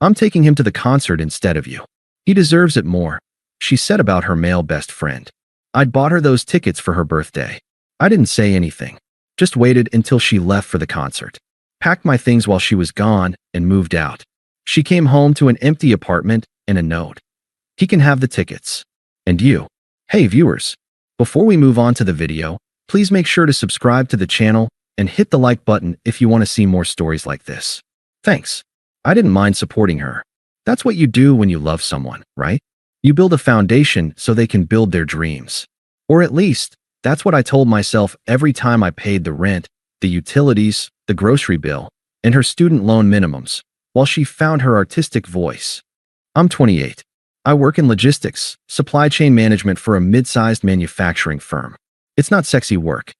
I'm taking him to the concert instead of you. He deserves it more," she said about her male best friend. I'd bought her those tickets for her birthday. I didn't say anything, just waited until she left for the concert. Packed my things while she was gone and moved out. She came home to an empty apartment and a note. "He can have the tickets. And you." Hey viewers, before we move on to the video, please make sure to subscribe to the channel and hit the like button if you want to see more stories like this. Thanks. I didn't mind supporting her. That's what you do when you love someone, right? You build a foundation so they can build their dreams. Or at least, that's what I told myself every time I paid the rent, the utilities, the grocery bill, and her student loan minimums, while she found her artistic voice. I'm 28. I work in logistics, supply chain management for a mid-sized manufacturing firm. It's not sexy work.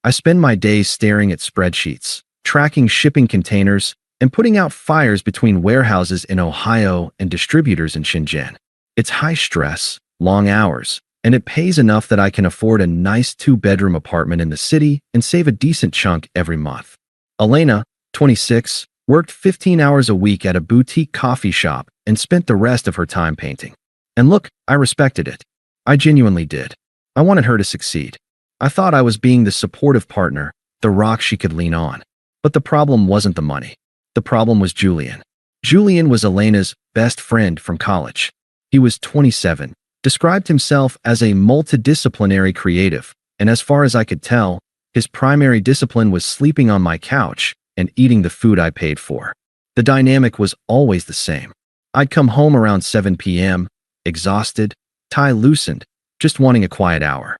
I spend my days staring at spreadsheets, tracking shipping containers, and putting out fires between warehouses in Ohio and distributors in Shenzhen. It's high stress, long hours, and it pays enough that I can afford a nice 2-bedroom apartment in the city and save a decent chunk every month. Elena, 26, worked 15 hours a week at a boutique coffee shop and spent the rest of her time painting. And look, I respected it. I genuinely did. I wanted her to succeed. I thought I was being the supportive partner, the rock she could lean on. But the problem wasn't the money. The problem was Julian. Julian was Elena's best friend from college. He was 27, described himself as a multidisciplinary creative, and as far as I could tell, his primary discipline was sleeping on my couch and eating the food I paid for. The dynamic was always the same. I'd come home around 7 p.m., exhausted, tie loosened, just wanting a quiet hour.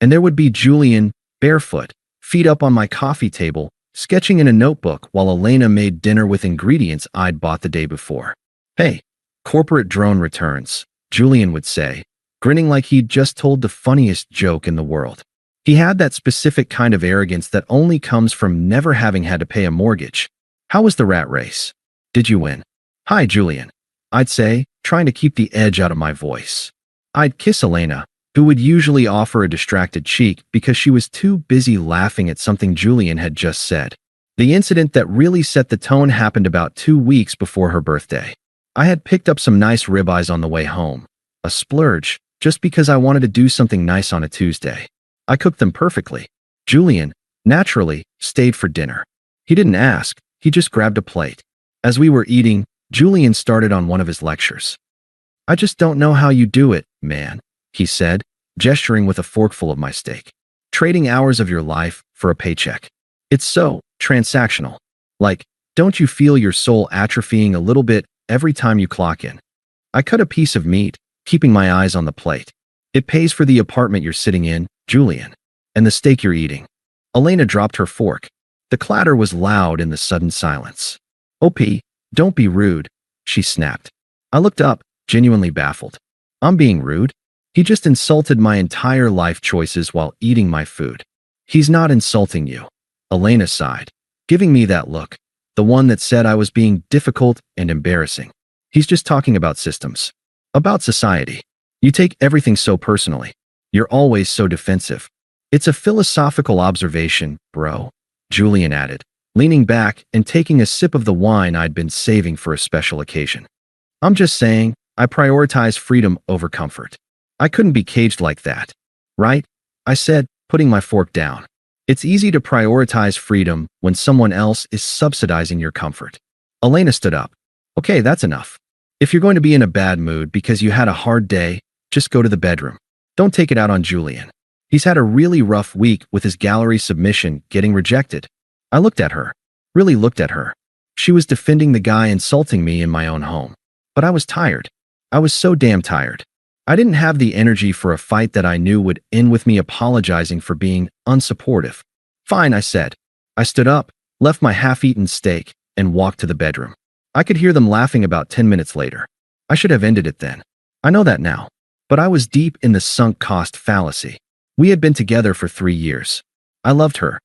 And there would be Julian, barefoot, feet up on my coffee table, sketching in a notebook while Elena made dinner with ingredients I'd bought the day before. "Hey, corporate drone returns," Julian would say, grinning like he'd just told the funniest joke in the world. He had that specific kind of arrogance that only comes from never having had to pay a mortgage. "How was the rat race? Did you win?" "Hi, Julian," I'd say, trying to keep the edge out of my voice. I'd kiss Elena, who would usually offer a distracted cheek because she was too busy laughing at something Julian had just said. The incident that really set the tone happened about 2 weeks before her birthday. I had picked up some nice ribeyes on the way home, a splurge, just because I wanted to do something nice on a Tuesday. I cooked them perfectly. Julian, naturally, stayed for dinner. He didn't ask, he just grabbed a plate. As we were eating, Julian started on one of his lectures. "I just don't know how you do it, man," he said, gesturing with a forkful of my steak. "Trading hours of your life for a paycheck. It's so transactional. Like, don't you feel your soul atrophying a little bit every time you clock in?" I cut a piece of meat, keeping my eyes on the plate. "It pays for the apartment you're sitting in, Julian, and the steak you're eating." Elena dropped her fork. The clatter was loud in the sudden silence. "OP, don't be rude," she snapped. I looked up, genuinely baffled. I'm being rude? He just insulted my entire life choices while eating my food. "He's not insulting you," Elena sighed, giving me that look, the one that said I was being difficult and embarrassing. "He's just talking about systems. About society. You take everything so personally. You're always so defensive. It's a philosophical observation, bro," Julian added, leaning back and taking a sip of the wine I'd been saving for a special occasion. "I'm just saying, I prioritize freedom over comfort. I couldn't be caged like that. Right?" I said, putting my fork down. "It's easy to prioritize freedom when someone else is subsidizing your comfort." Elena stood up. "Okay, that's enough. If you're going to be in a bad mood because you had a hard day, just go to the bedroom. Don't take it out on Julian. He's had a really rough week with his gallery submission getting rejected." I looked at her. Really looked at her. She was defending the guy insulting me in my own home. But I was tired. I was so damn tired. I didn't have the energy for a fight that I knew would end with me apologizing for being unsupportive. "Fine," I said. I stood up, left my half-eaten steak, and walked to the bedroom. I could hear them laughing about 10 minutes later. I should have ended it then. I know that now. But I was deep in the sunk cost fallacy. We had been together for 3 years. I loved her.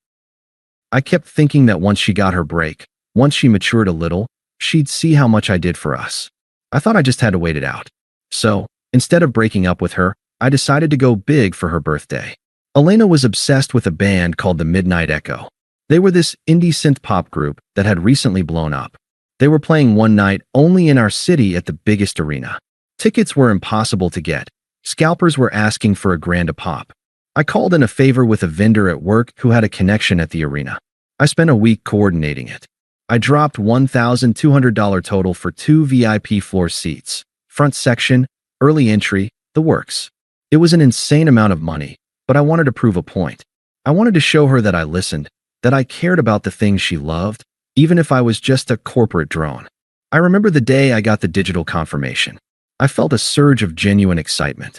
I kept thinking that once she got her break, once she matured a little, she'd see how much I did for us. I thought I just had to wait it out. So, instead of breaking up with her, I decided to go big for her birthday. Elena was obsessed with a band called the Midnight Echo. They were this indie synth pop group that had recently blown up. They were playing one night only in our city at the biggest arena. Tickets were impossible to get. Scalpers were asking for $1,000 a pop. I called in a favor with a vendor at work who had a connection at the arena. I spent a week coordinating it. I dropped $1,200 total for 2 VIP floor seats, front section, early entry, the works. It was an insane amount of money, but I wanted to prove a point. I wanted to show her that I listened, that I cared about the things she loved, even if I was just a corporate drone. I remember the day I got the digital confirmation. I felt a surge of genuine excitement.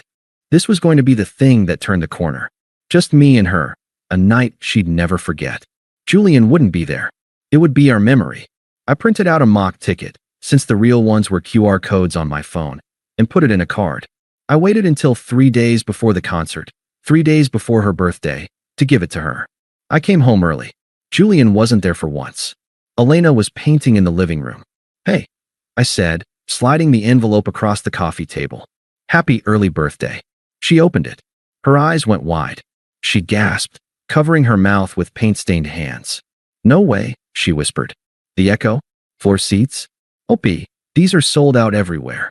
This was going to be the thing that turned the corner. Just me and her, a night she'd never forget. Julian wouldn't be there. It would be our memory. I printed out a mock ticket, since the real ones were QR codes on my phone, and put it in a card. I waited until 3 days before the concert, 3 days before her birthday, to give it to her. I came home early. Julian wasn't there for once. Elena was painting in the living room. "Hey," I said, sliding the envelope across the coffee table. "Happy early birthday." She opened it. Her eyes went wide. She gasped, covering her mouth with paint-stained hands. "No way," she whispered. "The Echo? 4 seats? Opie, these are sold out everywhere."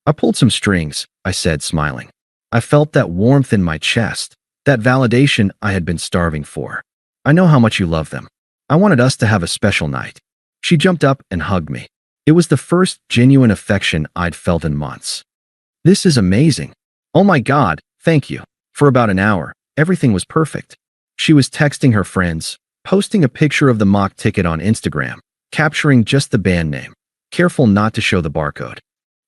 I pulled some strings, I said, smiling. I felt that warmth in my chest, that validation I had been starving for. "I know how much you love them. I wanted us to have a special night." She jumped up and hugged me. It was the first genuine affection I'd felt in months. "This is amazing. Oh my God, thank you." For about an hour, everything was perfect. She was texting her friends, posting a picture of the mock ticket on Instagram, capturing just the band name, careful not to show the barcode.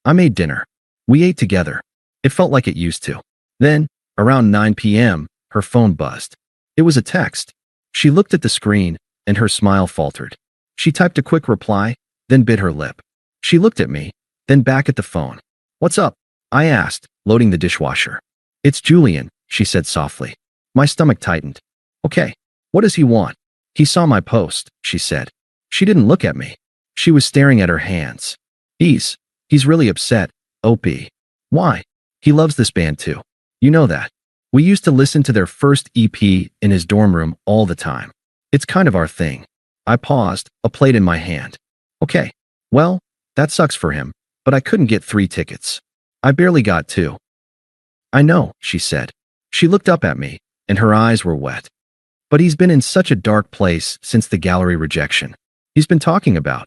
I made dinner. We ate together. It felt like it used to. Then, around 9 p.m., her phone buzzed. It was a text. She looked at the screen, and her smile faltered. She typed a quick reply, then bit her lip. She looked at me, then back at the phone. "What's up?" I asked, loading the dishwasher. "It's Julian," she said softly. My stomach tightened. "Okay, what does he want?" "He saw my post," she said. She didn't look at me. She was staring at her hands. He's really upset, OP. "Why?" "He loves this band too. You know that. We used to listen to their first EP in his dorm room all the time. It's kind of our thing." I paused, a plate in my hand. "Okay, well, that sucks for him, but I couldn't get 3 tickets. I barely got 2. "I know," she said. She looked up at me, and her eyes were wet. "But he's been in such a dark place since the gallery rejection. He's been talking about,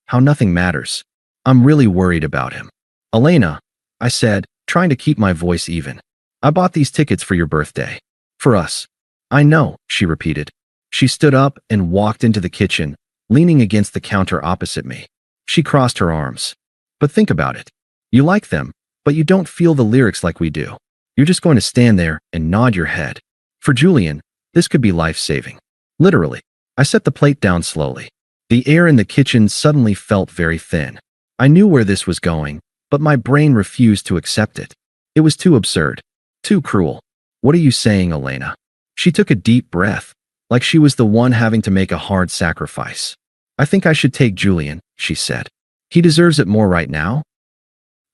how nothing matters. I'm really worried about him." "Elena," I said, trying to keep my voice even. "I bought these tickets for your birthday. For us." "I know," she repeated. She stood up and walked into the kitchen, leaning against the counter opposite me. She crossed her arms. "But think about it. You like them, but you don't feel the lyrics like we do. You're just going to stand there and nod your head. For Julian, this could be life-saving. Literally." I set the plate down slowly. The air in the kitchen suddenly felt very thin. I knew where this was going, but my brain refused to accept it. It was too absurd, too cruel. "What are you saying, Elena?" She took a deep breath, like she was the one having to make a hard sacrifice. "I think I should take Julian," she said. "He deserves it more right now."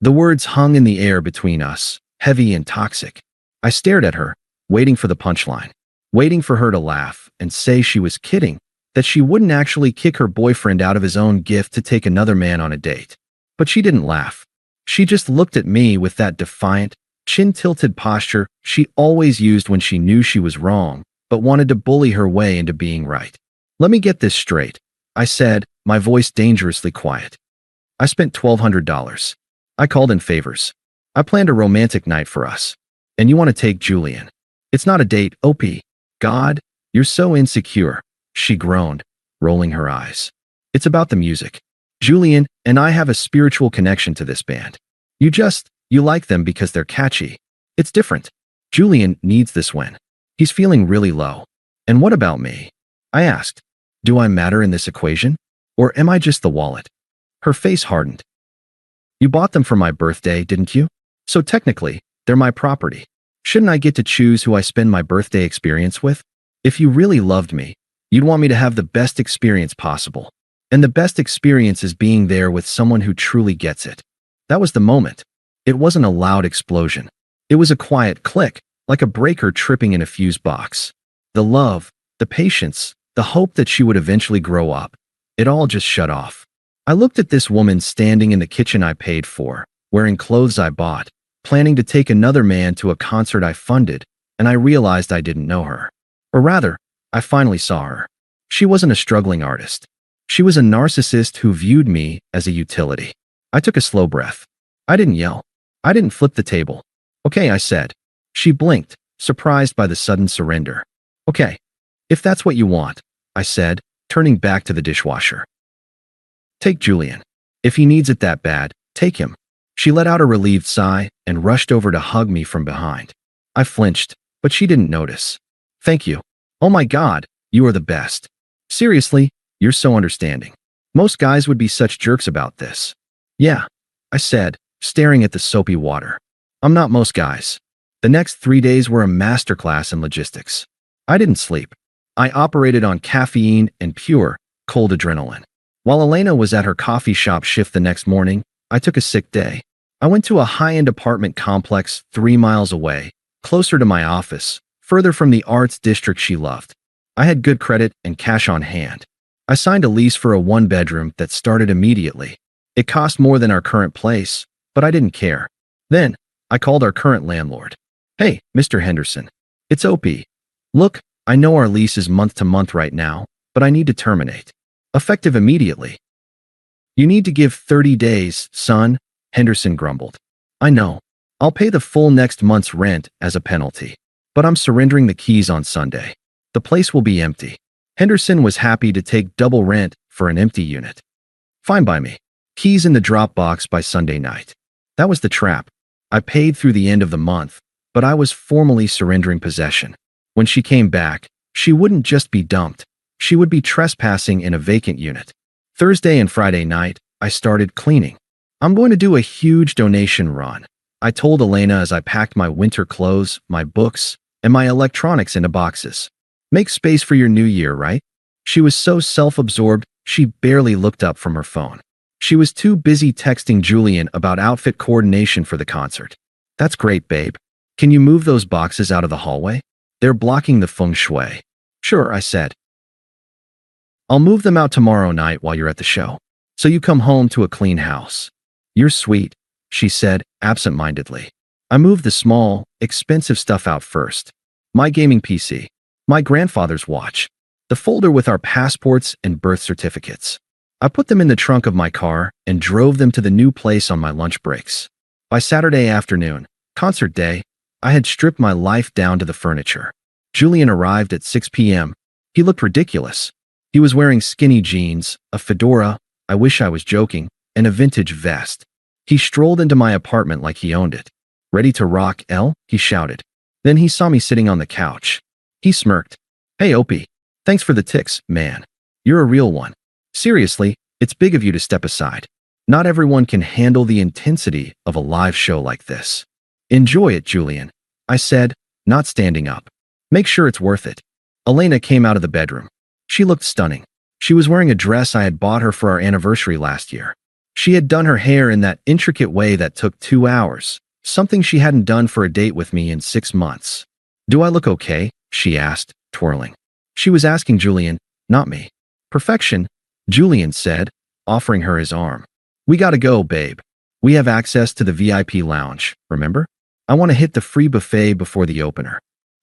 The words hung in the air between us, heavy and toxic. I stared at her, waiting for the punchline, waiting for her to laugh and say she was kidding, that she wouldn't actually kick her boyfriend out of his own gift to take another man on a date. But she didn't laugh. She just looked at me with that defiant, chin-tilted posture she always used when she knew she was wrong, but wanted to bully her way into being right. "Let me get this straight," I said, my voice dangerously quiet. "I spent $1,200. I called in favors. I planned a romantic night for us. And you want to take Julian. It's not a date, OP. God, you're so insecure," she groaned, rolling her eyes. "It's about the music. Julian and I have a spiritual connection to this band. You like them because they're catchy. It's different. Julian needs this when he's feeling really low." "And what about me?" I asked. "Do I matter in this equation? Or am I just the wallet?" Her face hardened. "You bought them for my birthday, didn't you? So technically, they're my property. Shouldn't I get to choose who I spend my birthday experience with? If you really loved me, you'd want me to have the best experience possible. And the best experience is being there with someone who truly gets it." That was the moment. It wasn't a loud explosion. It was a quiet click, like a breaker tripping in a fuse box. The love, the patience, the hope that she would eventually grow up, it all just shut off. I looked at this woman standing in the kitchen I paid for, wearing clothes I bought, planning to take another man to a concert I funded, and I realized I didn't know her. Or rather, I finally saw her. She wasn't a struggling artist. She was a narcissist who viewed me as a utility. I took a slow breath. I didn't yell. I didn't flip the table. Okay, I said. She blinked, surprised by the sudden surrender. Okay, if that's what you want, I said, turning back to the dishwasher. Take Julian. If he needs it that bad, take him. She let out a relieved sigh and rushed over to hug me from behind. I flinched, but she didn't notice. Thank you. Oh my God, you are the best. Seriously, you're so understanding. Most guys would be such jerks about this. Yeah, I said, staring at the soapy water. I'm not most guys. The next 3 days were a masterclass in logistics. I didn't sleep. I operated on caffeine and pure, cold adrenaline. While Elena was at her coffee shop shift the next morning, I took a sick day. I went to a high-end apartment complex 3 miles away, closer to my office, further from the arts district she loved. I had good credit and cash on hand. I signed a lease for a 1-bedroom that started immediately. It cost more than our current place, but I didn't care. Then, I called our current landlord. Hey, Mr. Henderson. It's OP. Look, I know our lease is month to month right now, but I need to terminate. Effective immediately. You need to give 30 days, son, Henderson grumbled. I know. I'll pay the full next month's rent as a penalty. But I'm surrendering the keys on Sunday. The place will be empty. Henderson was happy to take double rent for an empty unit. Fine by me. Keys in the Dropbox by Sunday night. That was the trap. I paid through the end of the month, but I was formally surrendering possession. When she came back, she wouldn't just be dumped. She would be trespassing in a vacant unit. Thursday and Friday night, I started cleaning. I'm going to do a huge donation run, I told Elena as I packed my winter clothes, my books, and my electronics into boxes. Make space for your new year, right? She was so self-absorbed, she barely looked up from her phone. She was too busy texting Julian about outfit coordination for the concert. That's great, babe. Can you move those boxes out of the hallway? They're blocking the feng shui. Sure, I said. I'll move them out tomorrow night while you're at the show, so you come home to a clean house. You're sweet, she said, absent-mindedly. I moved the small, expensive stuff out first. My gaming PC, my grandfather's watch, the folder with our passports and birth certificates. I put them in the trunk of my car and drove them to the new place on my lunch breaks. By Saturday afternoon, concert day, I had stripped my life down to the furniture. Julian arrived at 6 p.m. He looked ridiculous. He was wearing skinny jeans, a fedora, I wish I was joking, and a vintage vest. He strolled into my apartment like he owned it. Ready to rock, L? He shouted. Then he saw me sitting on the couch. He smirked. Hey, Opie. Thanks for the tics, man. You're a real one. Seriously, it's big of you to step aside. Not everyone can handle the intensity of a live show like this. Enjoy it, Julian, I said, not standing up. Make sure it's worth it. Elena came out of the bedroom. She looked stunning. She was wearing a dress I had bought her for our anniversary last year. She had done her hair in that intricate way that took 2 hours, something she hadn't done for a date with me in 6 months. Do I look okay? She asked, twirling. She was asking Julian, not me. Perfection, Julian said, offering her his arm. We gotta go, babe. We have access to the VIP lounge, remember? I want to hit the free buffet before the opener.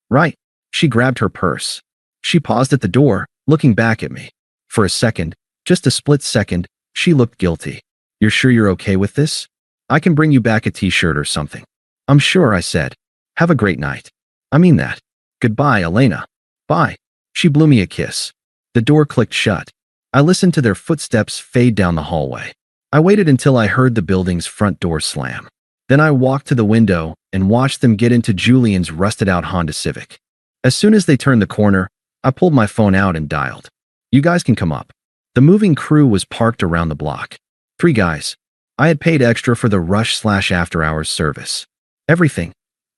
Right. She grabbed her purse. She paused at the door, looking back at me. For a second, just a split second, she looked guilty. You're sure you're okay with this? I can bring you back a t-shirt or something. I'm sure, I said. Have a great night. I mean that. Goodbye, Elena. Bye. She blew me a kiss. The door clicked shut. I listened to their footsteps fade down the hallway. I waited until I heard the building's front door slam. Then I walked to the window and watched them get into Julian's rusted-out Honda Civic. As soon as they turned the corner, I pulled my phone out and dialed. You guys can come up. The moving crew was parked around the block. 3 guys. I had paid extra for the rush/after-hours service. Everything?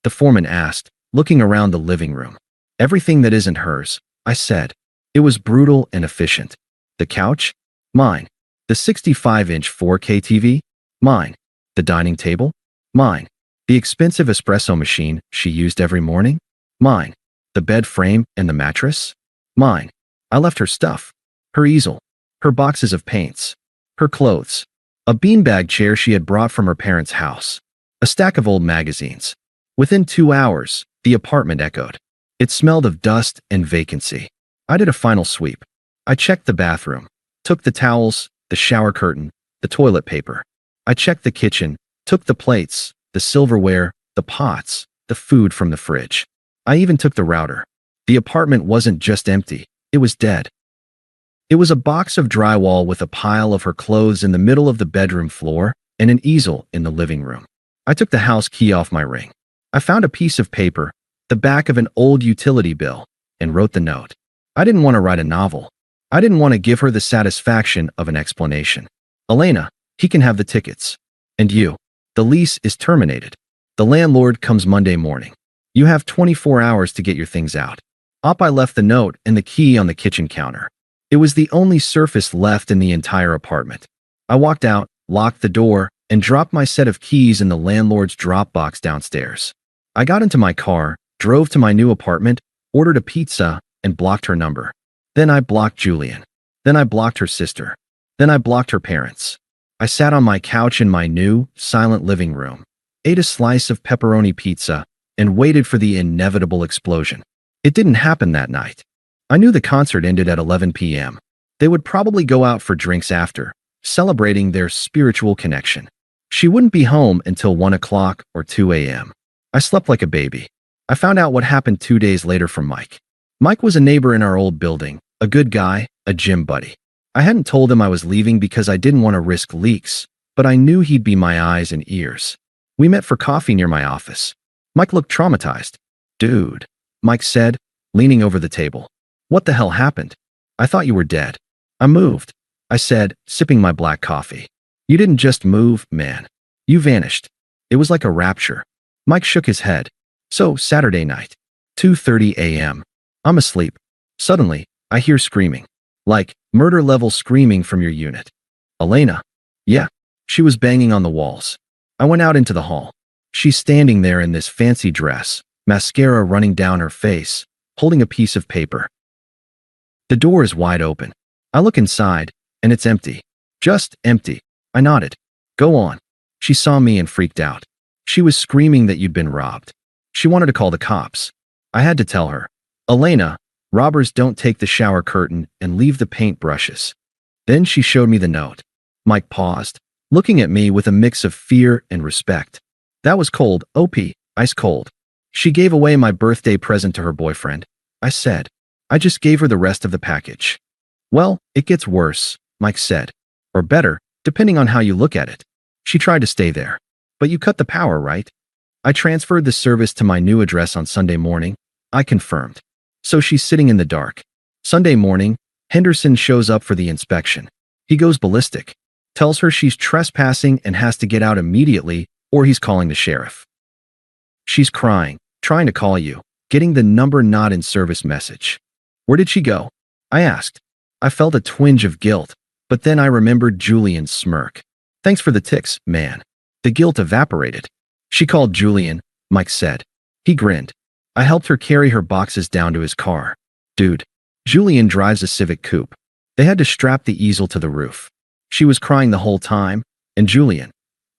The foreman asked, looking around the living room. Everything that isn't hers, I said. It was brutal and efficient. The couch? Mine. The 65-inch 4K TV? Mine. The dining table? Mine. The expensive espresso machine she used every morning? Mine. The bed frame and the mattress? Mine. I left her stuff. Her easel. Her boxes of paints. Her clothes. A beanbag chair she had brought from her parents' house. A stack of old magazines. Within 2 hours, the apartment echoed. It smelled of dust and vacancy. I did a final sweep. I checked the bathroom, took the towels, the shower curtain, the toilet paper. I checked the kitchen, took the plates, the silverware, the pots, the food from the fridge. I even took the router. The apartment wasn't just empty, it was dead. It was a box of drywall with a pile of her clothes in the middle of the bedroom floor and an easel in the living room. I took the house key off my ring. I found a piece of paper, the back of an old utility bill, and wrote the note. I didn't want to write a novel. I didn't want to give her the satisfaction of an explanation. Elena, he can have the tickets. And you. The lease is terminated. The landlord comes Monday morning. You have 24 hours to get your things out. I left the note and the key on the kitchen counter. It was the only surface left in the entire apartment. I walked out, locked the door, and dropped my set of keys in the landlord's drop box downstairs. I got into my car, drove to my new apartment, ordered a pizza, and blocked her number. Then I blocked Julian. Then I blocked her sister. Then I blocked her parents. I sat on my couch in my new, silent living room, ate a slice of pepperoni pizza, and waited for the inevitable explosion. It didn't happen that night. I knew the concert ended at 11 p.m. They would probably go out for drinks after, celebrating their spiritual connection. She wouldn't be home until 1 o'clock or 2 a.m. I slept like a baby. I found out what happened 2 days later from Mike. Mike was a neighbor in our old building, a good guy, a gym buddy. I hadn't told him I was leaving because I didn't want to risk leaks, but I knew he'd be my eyes and ears. We met for coffee near my office. Mike looked traumatized. "Dude," Mike said, leaning over the table. "What the hell happened? I thought you were dead." "I moved," I said, sipping my black coffee. "You didn't just move, man. You vanished. It was like a rapture." Mike shook his head. "So, Saturday night, 2:30 a.m. I'm asleep. Suddenly, I hear screaming. Like, murder-level screaming from your unit." "Elena?" "Yeah." She was banging on the walls. I went out into the hall. She's standing there in this fancy dress, mascara running down her face, holding a piece of paper. The door is wide open. I look inside, and it's empty. Just empty. I nodded. "Go on." She saw me and freaked out. She was screaming that you'd been robbed. She wanted to call the cops. I had to tell her, "Elena, robbers don't take the shower curtain and leave the paint brushes." Then she showed me the note. Mike paused, looking at me with a mix of fear and respect. "That was cold, OP, ice cold." "She gave away my birthday present to her boyfriend," I said. "I just gave her the rest of the package." "Well, it gets worse," Mike said. "Or better, depending on how you look at it. She tried to stay there. But you cut the power, right?" I transferred the service to my new address on Sunday morning. I confirmed. So she's sitting in the dark. Sunday morning, Henderson shows up for the inspection. He goes ballistic, tells her she's trespassing and has to get out immediately or he's calling the sheriff. She's crying, trying to call you, getting the number not in service message. "Where did she go?" I asked. I felt a twinge of guilt, but then I remembered Julian's smirk. "Thanks for the ticks, man." The guilt evaporated. "She called Julian," Mike said. He grinned. I helped her carry her boxes down to his car. "Dude, Julian drives a Civic Coupe. They had to strap the easel to the roof. She was crying the whole time, and Julian,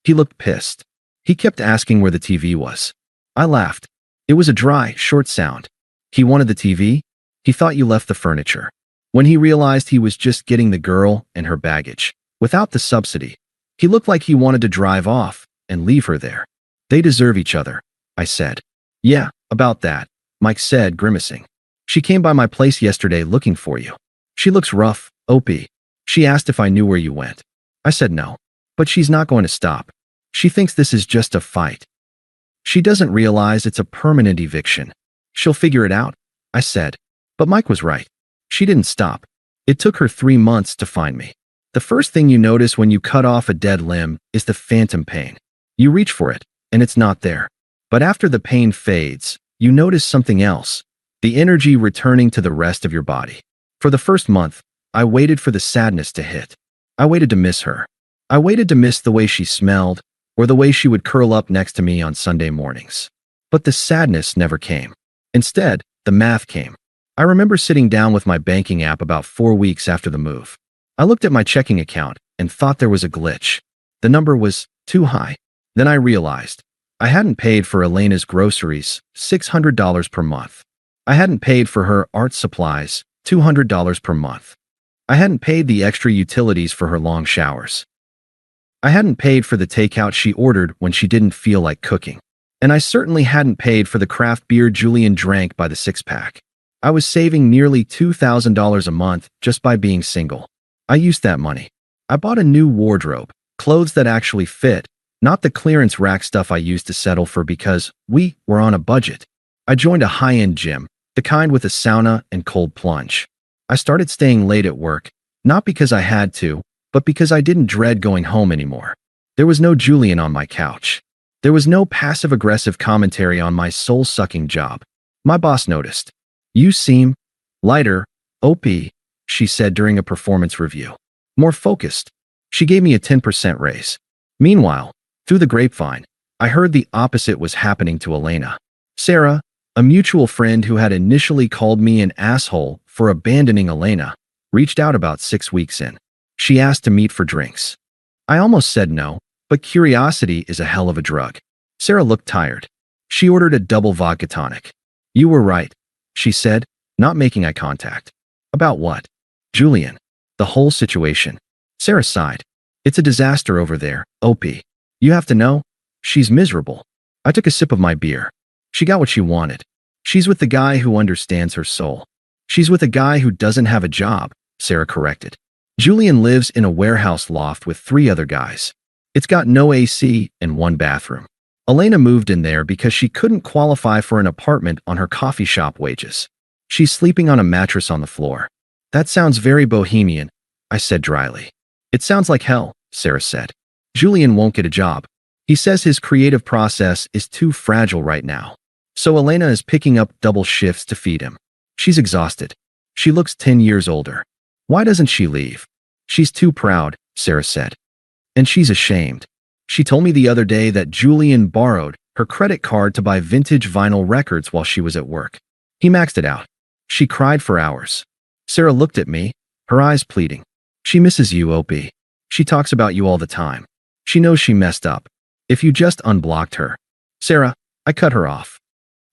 he looked pissed. He kept asking where the TV was." I laughed. It was a dry, short sound. "He wanted the TV? He thought you left the furniture." When he realized he was just getting the girl and her baggage, without the subsidy, he looked like he wanted to drive off and leave her there. "They deserve each other," I said. "Yeah, about that," Mike said, grimacing. "She came by my place yesterday looking for you. She looks rough, OP. She asked if I knew where you went. I said no. But she's not going to stop. She thinks this is just a fight. She doesn't realize it's a permanent eviction. She'll figure it out," I said. But Mike was right. She didn't stop. It took her 3 months to find me. The first thing you notice when you cut off a dead limb is the phantom pain. You reach for it, and it's not there. But after the pain fades, you notice something else, the energy returning to the rest of your body. For the first month, I waited for the sadness to hit. I waited to miss her. I waited to miss the way she smelled, or the way she would curl up next to me on Sunday mornings. But the sadness never came. Instead, the math came. I remember sitting down with my banking app about 4 weeks after the move. I looked at my checking account, and thought there was a glitch. The number was too high. Then I realized I hadn't paid for Elena's groceries, $600 per month. I hadn't paid for her art supplies, $200 per month. I hadn't paid the extra utilities for her long showers. I hadn't paid for the takeout she ordered when she didn't feel like cooking. And I certainly hadn't paid for the craft beer Julian drank by the six-pack. I was saving nearly $2,000 a month just by being single. I used that money. I bought a new wardrobe, clothes that actually fit, not the clearance rack stuff I used to settle for because we were on a budget. I joined a high-end gym, the kind with a sauna and cold plunge. I started staying late at work, not because I had to, but because I didn't dread going home anymore. There was no Julian on my couch. There was no passive-aggressive commentary on my soul-sucking job. My boss noticed. "You seem lighter, OP," she said during a performance review. "More focused." She gave me a 10% raise. Meanwhile, through the grapevine, I heard the opposite was happening to Elena. Sarah, a mutual friend who had initially called me an asshole for abandoning Elena, reached out about 6 weeks in. She asked to meet for drinks. I almost said no, but curiosity is a hell of a drug. Sarah looked tired. She ordered a double vodka tonic. "You were right," she said, not making eye contact. "About what?" "Julian. The whole situation." Sarah sighed. "It's a disaster over there, OP. You have to know, she's miserable." I took a sip of my beer. She got what she wanted. She's with the guy who understands her soul. She's with a guy who doesn't have a job, Sarah corrected. Julian lives in a warehouse loft with 3 other guys. It's got no AC and 1 bathroom. Elena moved in there because she couldn't qualify for an apartment on her coffee shop wages. She's sleeping on a mattress on the floor. "That sounds very bohemian," I said dryly. "It sounds like hell," Sarah said. "Julian won't get a job. He says his creative process is too fragile right now. So Elena is picking up double shifts to feed him. She's exhausted. She looks 10 years older. Why doesn't she leave?" "She's too proud," Sarah said. "And she's ashamed. She told me the other day that Julian borrowed her credit card to buy vintage vinyl records while she was at work. He maxed it out. She cried for hours." Sarah looked at me, her eyes pleading. "She misses you, OP. She talks about you all the time. She knows she messed up. If you just unblocked her." "Sarah," I cut her off.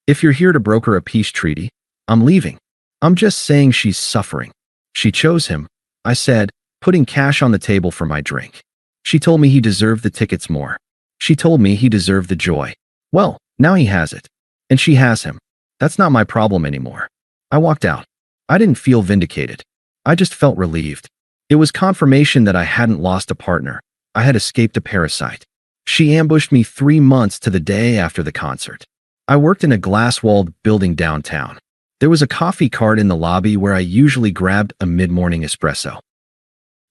"If you're here to broker a peace treaty, I'm leaving. I'm just saying she's suffering. She chose him," I said, putting cash on the table for my drink. "She told me he deserved the tickets more. She told me he deserved the joy. Well, now he has it. And she has him. That's not my problem anymore." I walked out. I didn't feel vindicated. I just felt relieved. It was confirmation that I hadn't lost a partner. I had escaped a parasite. She ambushed me 3 months to the day after the concert. I worked in a glass-walled building downtown. There was a coffee cart in the lobby where I usually grabbed a mid-morning espresso.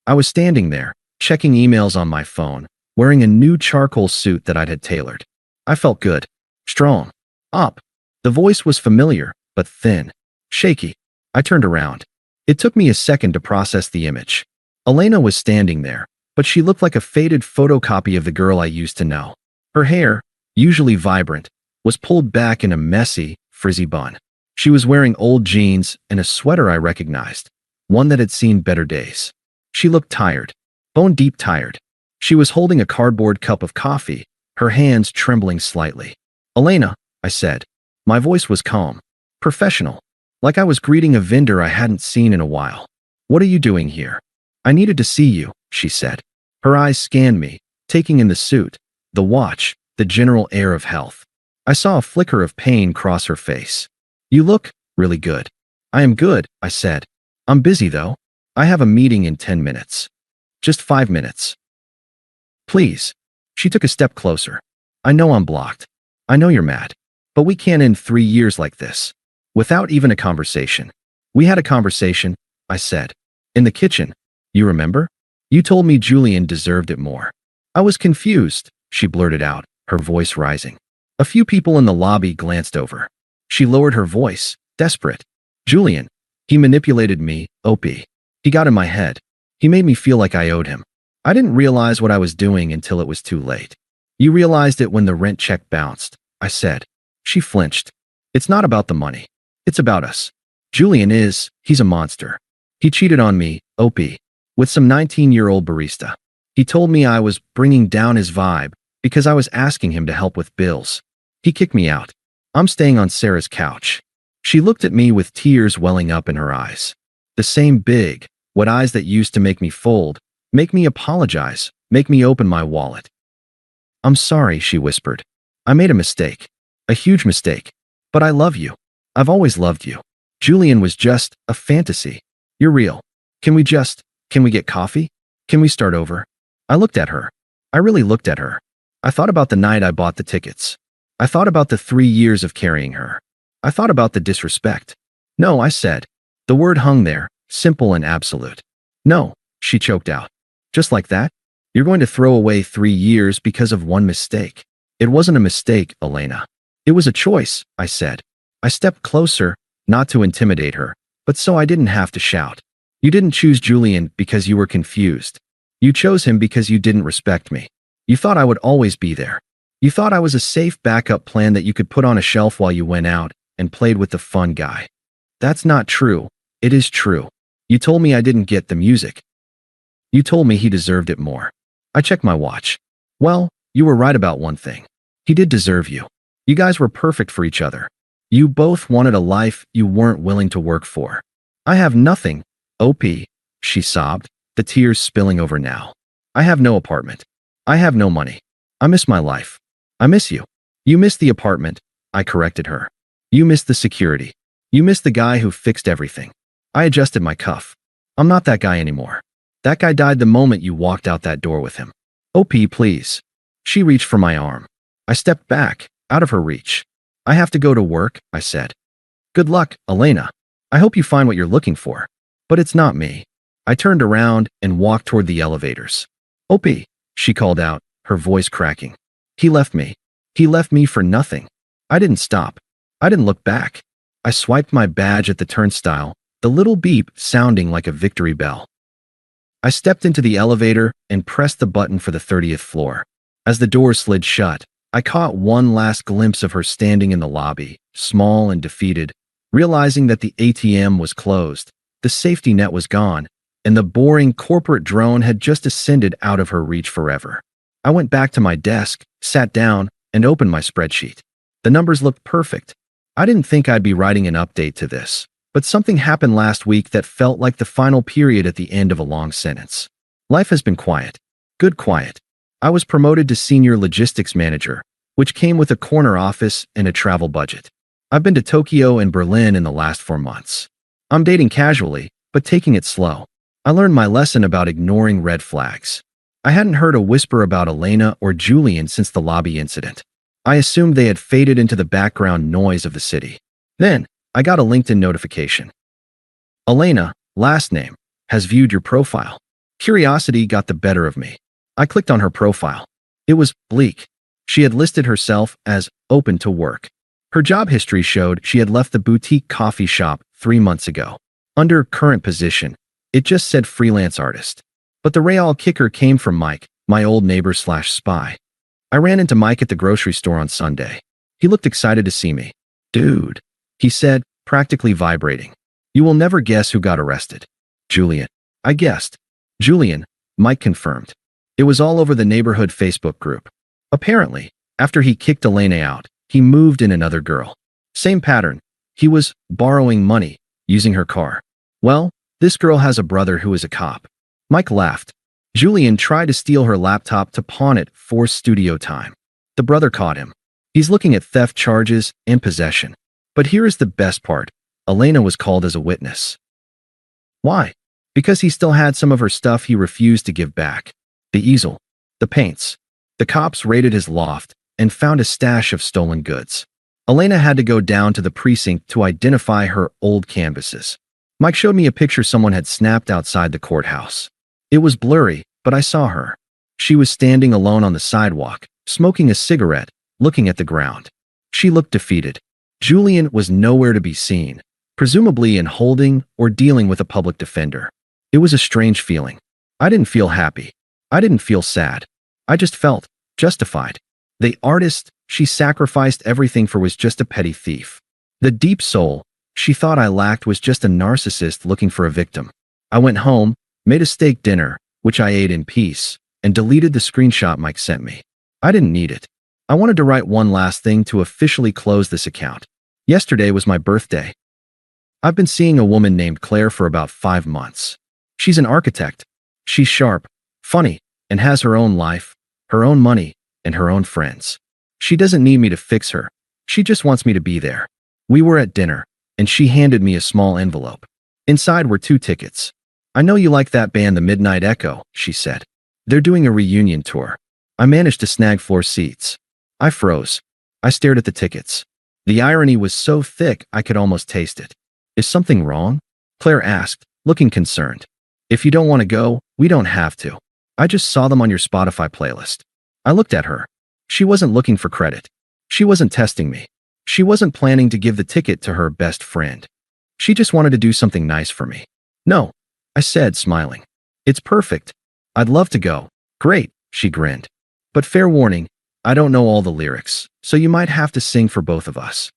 I was standing there, checking emails on my phone, wearing a new charcoal suit that I'd had tailored. I felt good. Strong. Up. The voice was familiar, but thin. Shaky. I turned around. It took me a second to process the image. Elena was standing there, but she looked like a faded photocopy of the girl I used to know. Her hair, usually vibrant, was pulled back in a messy, frizzy bun. She was wearing old jeans and a sweater I recognized, one that had seen better days. She looked tired, bone-deep tired. She was holding a cardboard cup of coffee, her hands trembling slightly. "Elena," I said. My voice was calm, professional, like I was greeting a vendor I hadn't seen in a while. "What are you doing here?" "I needed to see you," she said. Her eyes scanned me, taking in the suit, the watch, the general air of health. I saw a flicker of pain cross her face. "You look really good." "I am good," I said. "I'm busy, though. I have a meeting in 10 minutes. Just 5 minutes. Please." She took a step closer. "I know I'm blocked. I know you're mad. But we can't end 3 years like this. Without even a conversation." "We had a conversation," I said. "In the kitchen. You remember? You told me Julian deserved it more." "I was confused," she blurted out, her voice rising. A few people in the lobby glanced over. She lowered her voice, desperate. "Julian. He manipulated me, OP. He got in my head. He made me feel like I owed him. I didn't realize what I was doing until it was too late." "You realized it when the rent check bounced," I said. She flinched. "It's not about the money. It's about us. Julian he's a monster. He cheated on me, OP, with some 19-year-old barista. He told me I was bringing down his vibe because I was asking him to help with bills. He kicked me out. I'm staying on Sarah's couch. She looked at me with tears welling up in her eyes. The same big, wet eyes that used to make me fold, make me apologize, make me open my wallet. I'm sorry, she whispered. I made a mistake. A huge mistake. But I love you. I've always loved you. Julian was just a fantasy. You're real. Can we get coffee? Can we start over? I looked at her. I really looked at her. I thought about the night I bought the tickets. I thought about the 3 years of carrying her. I thought about the disrespect. No, I said. The word hung there, simple and absolute. No, she choked out. Just like that? You're going to throw away 3 years because of one mistake. It wasn't a mistake, Elena. It was a choice, I said. I stepped closer, not to intimidate her, but so I didn't have to shout. You didn't choose Julian because you were confused. You chose him because you didn't respect me. You thought I would always be there. You thought I was a safe backup plan that you could put on a shelf while you went out and played with the fun guy. That's not true. It is true. You told me I didn't get the music. You told me he deserved it more. I checked my watch. Well, you were right about one thing. He did deserve you. You guys were perfect for each other. You both wanted a life you weren't willing to work for. I have nothing, OP, she sobbed, the tears spilling over now. I have no apartment. I have no money. I miss my life. I miss you. You miss the apartment, I corrected her. You miss the security. You miss the guy who fixed everything. I adjusted my cuff. I'm not that guy anymore. That guy died the moment you walked out that door with him. OP, please. She reached for my arm. I stepped back, out of her reach. I have to go to work, I said. Good luck, Elena. I hope you find what you're looking for. But it's not me. I turned around and walked toward the elevators. OP, she called out, her voice cracking. He left me. He left me for nothing. I didn't stop. I didn't look back. I swiped my badge at the turnstile, the little beep sounding like a victory bell. I stepped into the elevator and pressed the button for the 30th floor. As the door slid shut, I caught one last glimpse of her standing in the lobby, small and defeated, realizing that the ATM was closed, the safety net was gone, and the boring corporate drone had just ascended out of her reach forever. I went back to my desk, sat down, and opened my spreadsheet. The numbers looked perfect. I didn't think I'd be writing an update to this, but something happened last week that felt like the final period at the end of a long sentence. Life has been quiet. Good quiet. I was promoted to senior logistics manager, which came with a corner office and a travel budget. I've been to Tokyo and Berlin in the last 4 months. I'm dating casually, but taking it slow. I learned my lesson about ignoring red flags. I hadn't heard a whisper about Elena or Julian since the lobby incident. I assumed they had faded into the background noise of the city. Then, I got a LinkedIn notification. Elena, last name, has viewed your profile. Curiosity got the better of me. I clicked on her profile. It was bleak. She had listed herself as open to work. Her job history showed she had left the boutique coffee shop 3 months ago. Under current position, it just said freelance artist. But the real kicker came from Mike, my old neighbor/spy. I ran into Mike at the grocery store on Sunday. He looked excited to see me. Dude, he said, practically vibrating. You will never guess who got arrested. Julian. I guessed. Julian, Mike confirmed. It was all over the neighborhood Facebook group. Apparently, after he kicked Elena out, he moved in another girl. Same pattern. He was borrowing money, using her car. Well, this girl has a brother who is a cop. Mike laughed. Julian tried to steal her laptop to pawn it for studio time. The brother caught him. He's looking at theft charges and possession. But here is the best part. Elena was called as a witness. Why? Because he still had some of her stuff he refused to give back. The easel. The paints. The cops raided his loft and found a stash of stolen goods. Elena had to go down to the precinct to identify her old canvases. Mike showed me a picture someone had snapped outside the courthouse. It was blurry, but I saw her. She was standing alone on the sidewalk, smoking a cigarette, looking at the ground. She looked defeated. Julian was nowhere to be seen, presumably in holding or dealing with a public defender. It was a strange feeling. I didn't feel happy. I didn't feel sad. I just felt justified. The artist she sacrificed everything for was just a petty thief. The deep soul she thought I lacked was just a narcissist looking for a victim. I went home, made a steak dinner, which I ate in peace, and deleted the screenshot Mike sent me. I didn't need it. I wanted to write one last thing to officially close this account. Yesterday was my birthday. I've been seeing a woman named Claire for about 5 months. She's an architect. She's sharp, funny, and has her own life, her own money, and her own friends. She doesn't need me to fix her. She just wants me to be there. We were at dinner, and she handed me a small envelope. Inside were 2 tickets. I know you like that band, the Midnight Echo, she said. They're doing a reunion tour. I managed to snag floor seats. I froze. I stared at the tickets. The irony was so thick I could almost taste it. Is something wrong? Claire asked, looking concerned. If you don't want to go, we don't have to. I just saw them on your Spotify playlist. I looked at her. She wasn't looking for credit. She wasn't testing me. She wasn't planning to give the ticket to her best friend. She just wanted to do something nice for me. No, I said, smiling. It's perfect. I'd love to go. Great, she grinned. But fair warning, I don't know all the lyrics, so you might have to sing for both of us.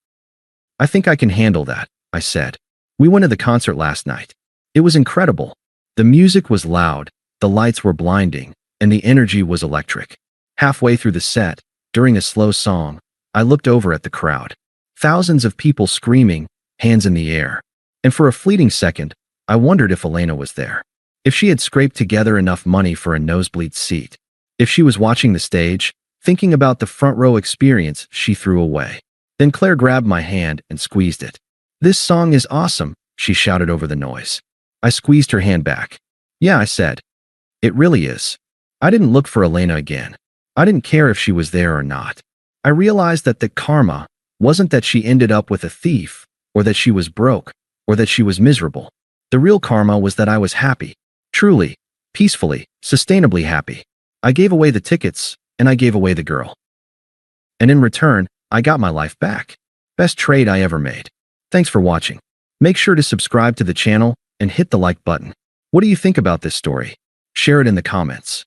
I think I can handle that, I said. We went to the concert last night. It was incredible. The music was loud, the lights were blinding, and the energy was electric. Halfway through the set, during a slow song, I looked over at the crowd. Thousands of people screaming, hands in the air. And for a fleeting second, I wondered if Elena was there. If she had scraped together enough money for a nosebleed seat. If she was watching the stage, thinking about the front row experience she threw away. Then Claire grabbed my hand and squeezed it. This song is awesome, she shouted over the noise. I squeezed her hand back. Yeah, I said. It really is. I didn't look for Elena again. I didn't care if she was there or not. I realized that the karma wasn't that she ended up with a thief, or that she was broke, or that she was miserable. The real karma was that I was happy. Truly, peacefully, sustainably happy. I gave away the tickets, and I gave away the girl. And in return, I got my life back. Best trade I ever made. Thanks for watching. Make sure to subscribe to the channel and hit the like button. What do you think about this story? Share it in the comments.